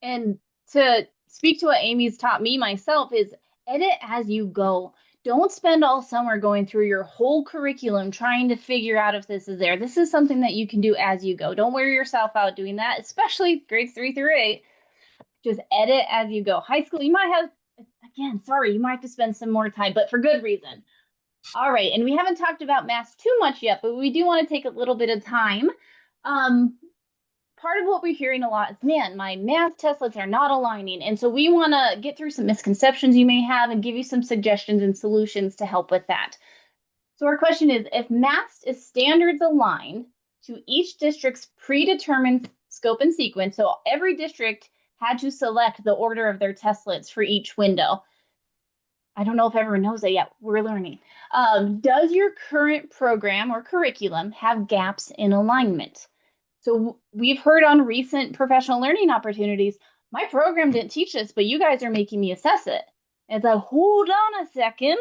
And to speak to what Amy's taught me myself is edit as you go. Don't spend all summer going through your whole curriculum trying to figure out if this is there. This is something that you can do as you go. Don't wear yourself out doing that, especially grades 3 through 8. Just edit as you go. High school, you might have, again, sorry, you might have to spend some more time, but for good reason. All right, and we haven't talked about math too much yet, but we do want to take a little bit of time. Part of what we're hearing a lot is, man, my math testlets are not aligning. And so we want to get through some misconceptions you may have and give you some suggestions and solutions to help with that. So our question is, if math is standards aligned to each district's predetermined scope and sequence, so every district had to select the order of their testlets for each window. I don't know if everyone knows that yet. We're learning. Does your current program or curriculum have gaps in alignment? So we've heard on recent professional learning opportunities, my program didn't teach this, but you guys are making me assess it. And it's like, hold on a second.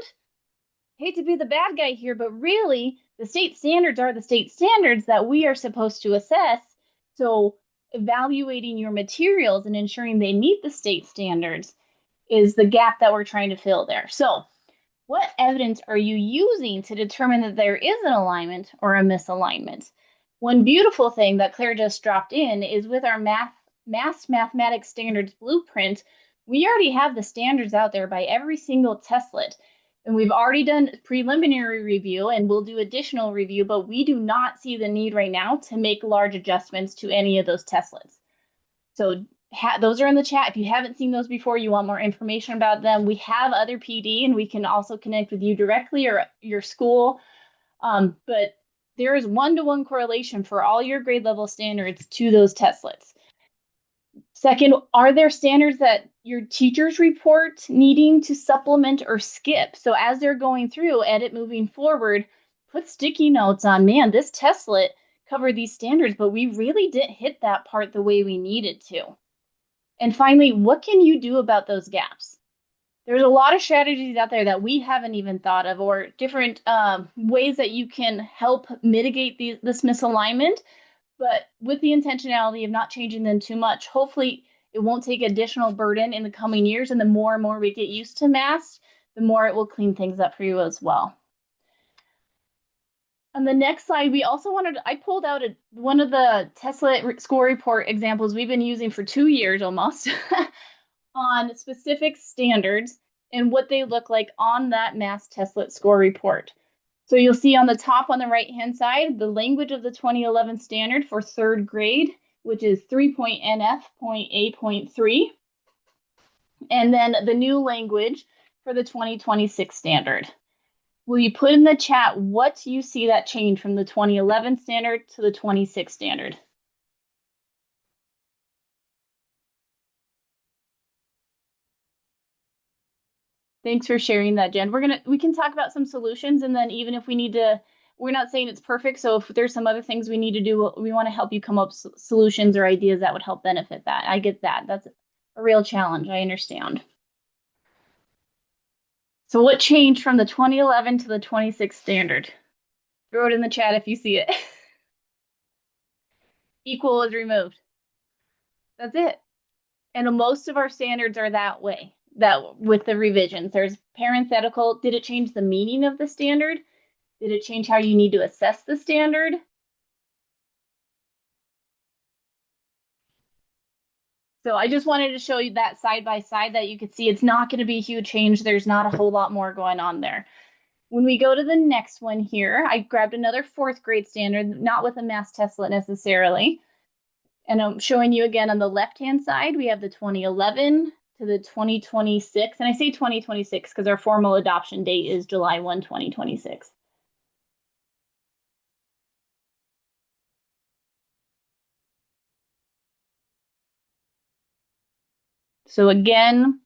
Hate to be the bad guy here, but really the state standards are the state standards that we are supposed to assess. So evaluating your materials and ensuring they meet the state standards is the gap that we're trying to fill there. So what evidence are you using to determine that there is an alignment or a misalignment? One beautiful thing that Claire just dropped in is with our mass mathematics standards blueprint, we already have the standards out there by every single testlet. And we've already done preliminary review and we'll do additional review, but we do not see the need right now to make large adjustments to any of those testlets. So those are in the chat. If you haven't seen those before, you want more information about them, we have other PD and we can also connect with you directly or your school. But there is one-to-one correlation for all your grade level standards to those testlets. Second, are there standards that your teachers report needing to supplement or skip? So as they're going through, edit moving forward, put sticky notes on, man, this testlet covered these standards, but we really didn't hit that part the way we needed to. And finally, what can you do about those gaps? There's a lot of strategies out there that we haven't even thought of, or different ways that you can help mitigate this misalignment, but with the intentionality of not changing them too much. Hopefully it won't take additional burden in the coming years, and the more and more we get used to math, the more it will clean things up for you as well. On the next slide, we also I pulled out one of the Tesla score report examples we've been using for 2 years almost on specific standards and what they look like on that Mass Tesla score report. So you'll see on the top on the right-hand side, the language of the 2011 standard for 3rd grade, which is 3.NF.A.3, and then the new language for the 2026 standard. Will you put in the chat what you see that change from the 2011 standard to the 26 standard? Thanks for sharing that, Jen. We can talk about some solutions, and then even if we need to, we're not saying it's perfect. So if there's some other things we need to do, we want to help you come up with solutions or ideas that would help benefit that. I get that. That's a real challenge. I understand. So what changed from the 2011 to the 26 standard? Throw it in the chat if you see it. Equal is removed. That's it. And most of our standards are that way, that with the revisions. There's parenthetical. Did it change the meaning of the standard? Did it change how you need to assess the standard? So I just wanted to show you that side by side that you could see it's not going to be a huge change. There's not a whole lot more going on there. When we go to the next one here, I grabbed another 4th grade standard, not with a mass testlet necessarily. And I'm showing you again on the left-hand side, we have the 2011 to the 2026. And I say 2026 because our formal adoption date is July 1, 2026. So again,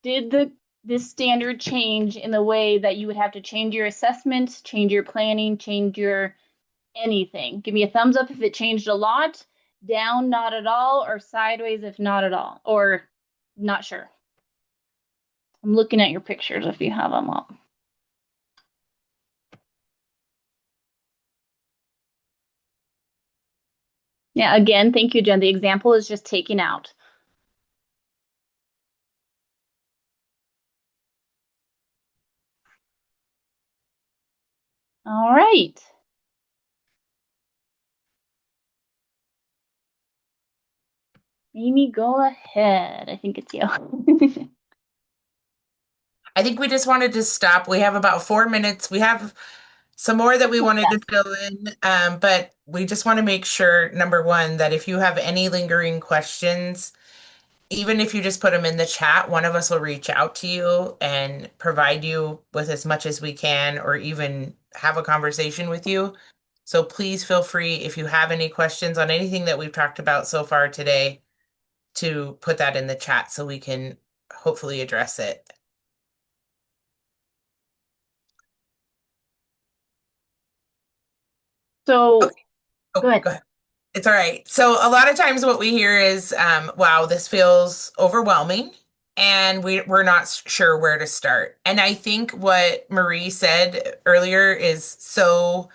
did this standard change in the way that you would have to change your assessments, change your planning, change your anything? Give me a thumbs up if it changed a lot, down, not at all, or sideways if not at all, or not sure. I'm looking at your pictures if you have them up. Yeah, again, thank you, Jen. The example is just taking out. All right. Amy, go ahead. I think it's you. I think we just wanted to stop. We have about 4 minutes. We have some more that we wanted to fill in, but we just want to make sure, number one, that if you have any lingering questions, even if you just put them in the chat, one of us will reach out to you and provide you with as much as we can, or even have a conversation with you. So please feel free, if you have any questions on anything that we've talked about so far today, to put that in the chat so we can hopefully address it. So Okay. Oh, go ahead. go ahead. It's all right. So a lot of times what we hear is, wow, this feels overwhelming and we're not sure where to start. And I think what Marie said earlier is so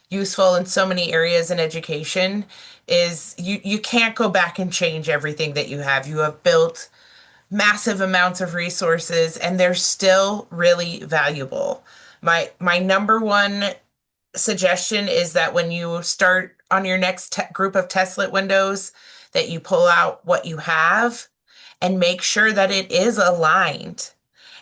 useful in so many areas in education is you can't go back and change everything that you have. You have built massive amounts of resources and they're still really valuable. My number one suggestion is that when you start on your next group of testlet windows, that you pull out what you have and make sure that it is aligned,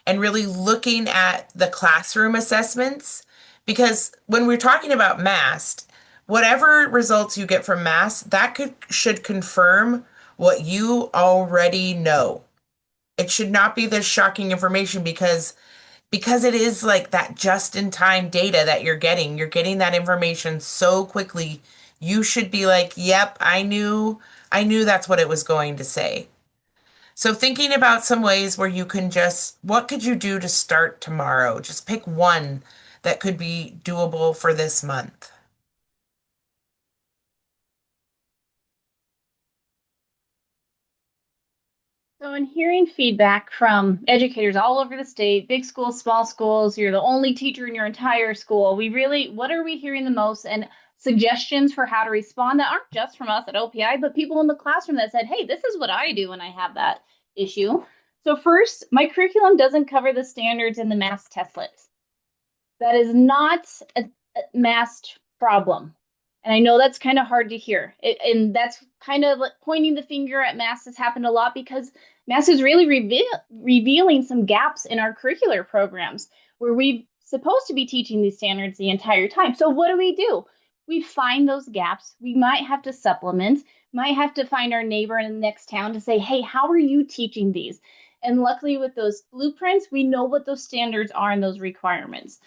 and really looking at the classroom assessments. Because when we're talking about MAST, whatever results you get from MAST, that should confirm what you already know. It should not be this shocking information, because it is like that just in time data that you're getting that information so quickly. You should be like, yep, I knew that's what it was going to say. So thinking about some ways where you can just, what could you do to start tomorrow? Just pick one that could be doable for this month. So, in hearing feedback from educators all over the state, big schools, small schools, you're the only teacher in your entire school. What are we hearing the most? And suggestions for how to respond that aren't just from us at OPI, but people in the classroom that said, hey, this is what I do when I have that issue. So, first, my curriculum doesn't cover the standards in the MAST testlets. That is not a MAST problem. And I know that's kind of hard to hear. And that's kind of like pointing the finger at MAST has happened a lot because MAST is really revealing some gaps in our curricular programs where we're supposed to be teaching these standards the entire time. So what do? We find those gaps. We might have to supplement, might have to find our neighbor in the next town to say, hey, how are you teaching these? And luckily with those blueprints, we know what those standards are and those requirements.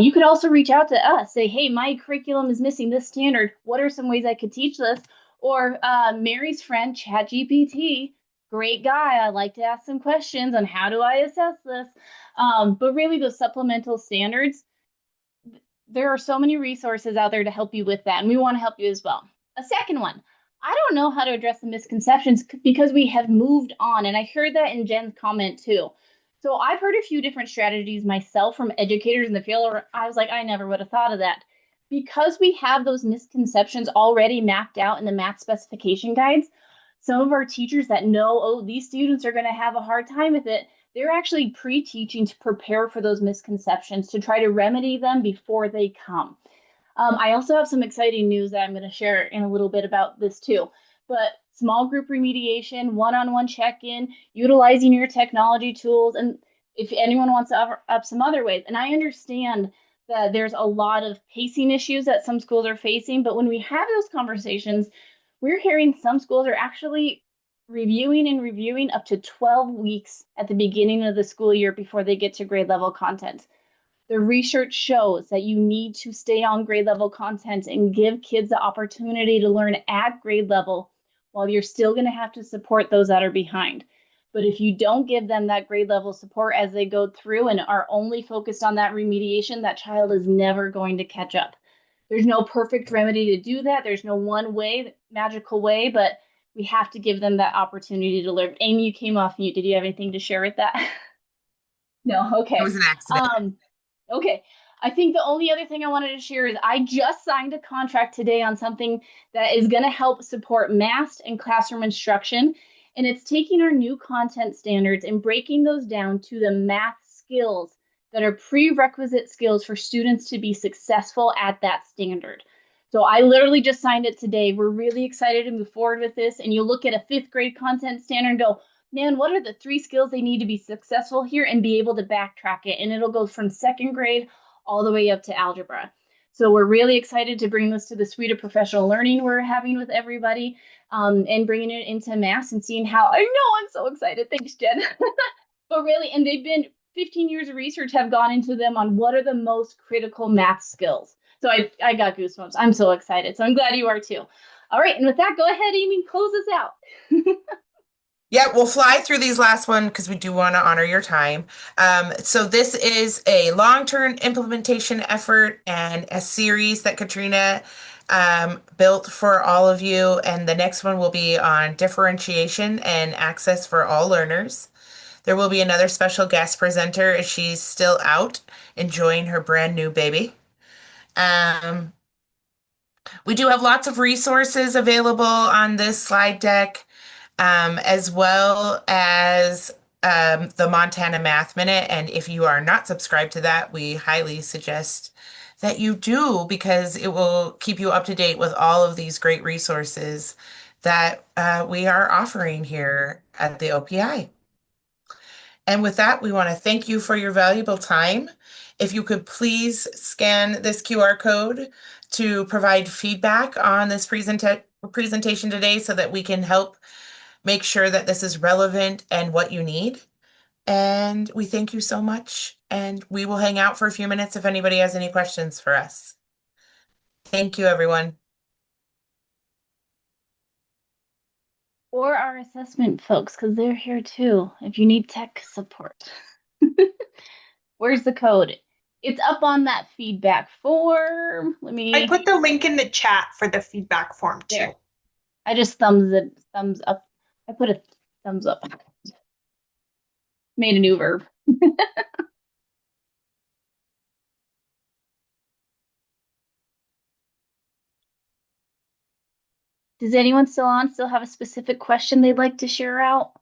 You could also reach out to us, say, hey, my curriculum is missing this standard. What are some ways I could teach this? Or Mary's friend, ChatGPT, great guy. I like to ask some questions on how do I assess this. But really, those supplemental standards, there are so many resources out there to help you with that, and we want to help you as well. A second one, I don't know how to address the misconceptions because we have moved on, and I heard that in Jen's comment too. So I've heard a few different strategies myself from educators in the field where I was like, I never would have thought of that. Because we have those misconceptions already mapped out in the math specification guides, some of our teachers that know, oh, these students are going to have a hard time with it, they're actually pre-teaching to prepare for those misconceptions to try to remedy them before they come. I also have some exciting news that I'm going to share in a little bit about this too. But small group remediation, one-on-one check-in, utilizing your technology tools, and if anyone wants to offer up some other ways. And I understand that there's a lot of pacing issues that some schools are facing, but when we have those conversations, we're hearing some schools are actually reviewing and reviewing up to 12 weeks at the beginning of the school year before they get to grade level content. The research shows that you need to stay on grade level content and give kids the opportunity to learn at grade level while you're still going to have to support those that are behind. But if you don't give them that grade level support as they go through and are only focused on that remediation, that child is never going to catch up. There's no perfect remedy to do that. There's no one way, magical way, but we have to give them that opportunity to learn. Amy, you came off mute. Did you have anything to share with that? No, It okay. was an accident. Okay. I think the only other thing I wanted to share is I just signed a contract today on something that is going to help support math and classroom instruction. And it's taking our new content standards and breaking those down to the math skills that are prerequisite skills for students to be successful at that standard. So I literally just signed it today. We're really excited to move forward with this. And you look at a fifth grade content standard and go, man, what are the 3 skills they need to be successful here, and be able to backtrack it. And it'll go from second grade all the way up to algebra. So we're really excited to bring this to the suite of professional learning we're having with everybody, and bringing it into math and seeing how, I know, I'm so excited. Thanks, Jen. But really, and they've been 15 years of research have gone into them on what are the most critical math skills. So I got goosebumps. I'm so excited. So I'm glad you are too. All right. And with that, go ahead, Amy, close us out. Yeah, we'll fly through these last one because we do want to honor your time. So this is a long-term implementation effort and a series that Katrina built for all of you. And the next one will be on differentiation and access for all learners. There will be another special guest presenter as she's still out enjoying her brand new baby. Um, we do have lots of resources available on this slide deck, as well as the Montana Math Minute. And if you are not subscribed to that, we highly suggest that you do because it will keep you up to date with all of these great resources that we are offering here at the OPI. And with that, we want to thank you for your valuable time. If you could please scan this QR code to provide feedback on this presentation today so that we can help make sure that this is relevant and what you need. And we thank you so much. And we will hang out for a few minutes if anybody has any questions for us. Thank you, everyone. Or our assessment folks, because they're here too, if you need tech support. Where's the code? It's up on that feedback form. Let I me, put the link in the chat for the feedback form too. there. I just thumbs up. I put a thumbs up. Made a new verb. Does anyone still have a specific question they'd like to share out?